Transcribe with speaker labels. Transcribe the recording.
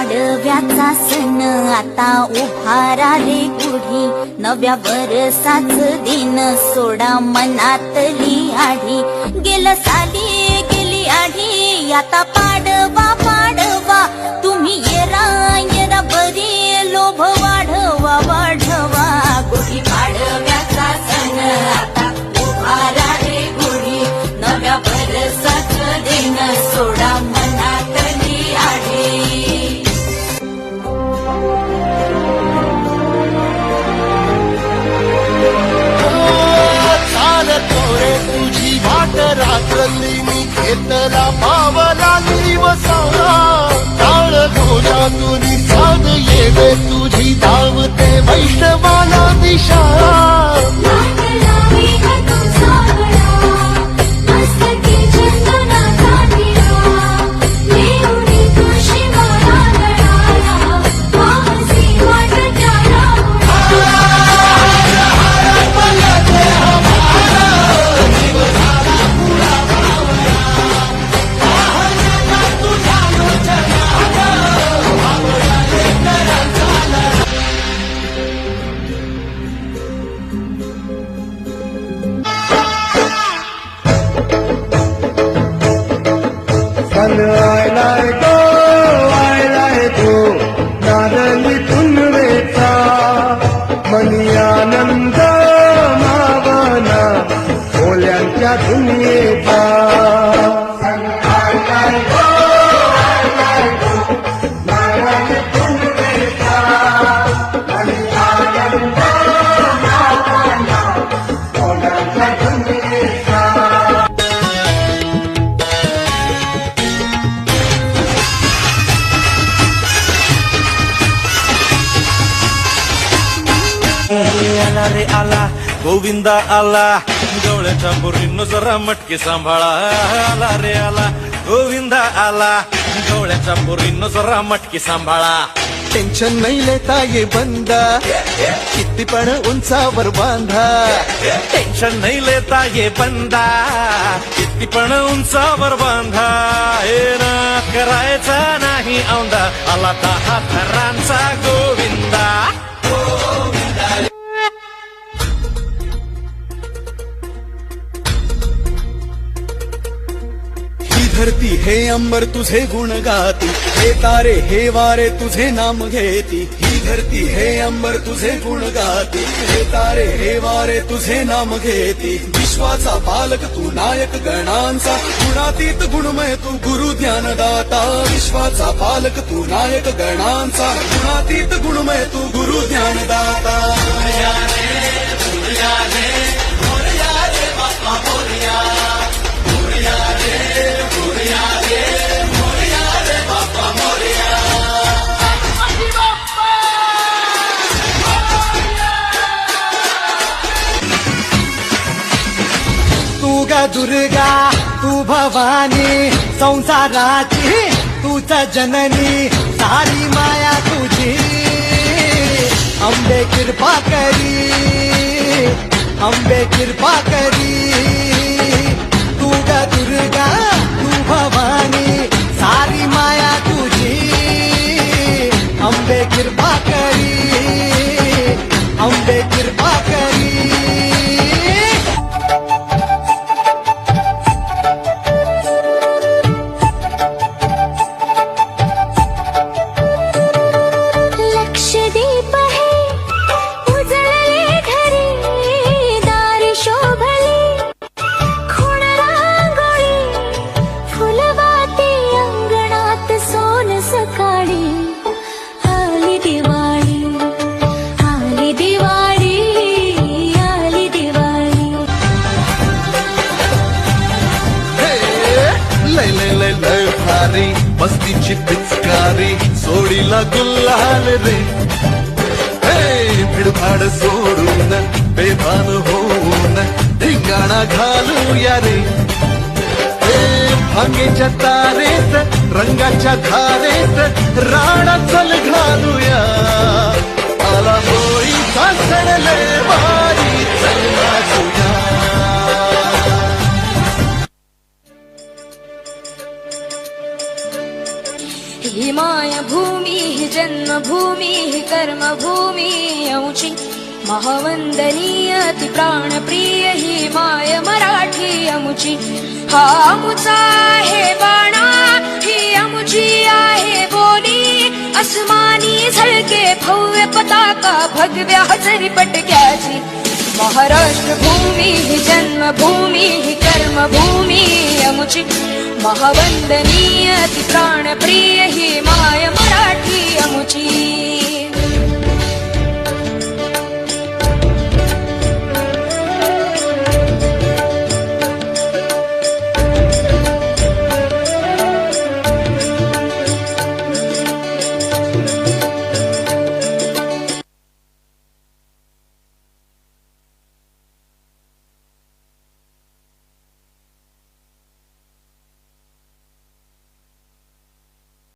Speaker 1: पाडव्याचा सण आता उभारा रे गुढी, नव्या वर्षाच दिन सोडा मनातली आढी. गेलं साली गेली आढी, आता पाडवा पाडवा, तुम्ही येरा येरा बरी, लोभ वाढवा वाढवा. गुढी पाडव्याचा सण आता उभारा रे गुढी, नव्या वर्षाच दिन सोडा मनातली आढी.
Speaker 2: तुझी वाट रात्रली मी घेतला पावला दिवसाला, टाळ घोषातून साध येवे तुझी धावते वैष्णवाला दिशा.
Speaker 3: आयलाय गो आयलाय तो नारळी पुनवेचा, मनी आनंद मावना ओल्यांच्या दुनियेचा. आयलाय गो आयलाय तो नारळी पुनवेचा, मनी आनंद मावना ओल्यांच्या दुनियेचा.
Speaker 4: आला रे आला गोविंदा आला, गवळ्याच्या पोरींनो जरा मटके सांभाळा. आला रे आला गोविंदा आला, गवळ्याच्या पोरींनो जरा मटके सांभाळा.
Speaker 2: टेन्शन नाही लेता ये बंदा, किती पण उंचावर बांधा.
Speaker 4: टेन्शन नाही लेता ये बंदा, किती पण उंचावर बांधा. हे ना करायचा नाही औंदा, आला 10 थरांचा गोविंदा.
Speaker 2: धरती हे अंबर तुझे गुण गाती, हे तारे हे वारे तुझे नाम घेती. ही धरती हे अंबर तुझे गुण गाती, हे तारे हे वारे तुझे नाम घेती. विश्वाचा पालक तू नायक गणांचा, गुणातीत गुणमय तू गुरु ज्ञानदाता. विश्वाचा पालक तू नायक गणांचा, गुणातीत गुणमय तू गुरु ज्ञानदाता.
Speaker 5: तू ग दुर्गा तू भवानी, संसाराची तूच जननी, सारी माया तुझी. अंबे कृपा करी, अंबे कृपा करी. तू ग दुर्गा तू भवानी, सारी माया तुझी. अंबे कृपा करी, अंबे कृपा करी.
Speaker 2: मस्तीची पिचकारी सोडीला गुल्हाल रे. हे भिडभाड सोडून बेभान होऊन धिंगाणा घालूया रे. हे भांगेच्या तारेत रंगाच्या धारेत राणा चल घालूया. आला होळीचा सण लय भारी चल नाचूया.
Speaker 1: ही माय भूमी
Speaker 6: जन्मभूमी ही कर्मभूमी अमुची महावंदनीय ती प्राणप्रिय ही माय मराठी अमुची हा अमुचा आहे बाणा ही अमुची आहे बोली अस्मानी झळके भव्य पताका भगव्या हजरी पटक्याची महाराष्ट्र भूमी ही जन्मभूमी ही कर्मभूमी अमुची महावंदनीय ती प्राणप्रिय ही माय मराठी अमुची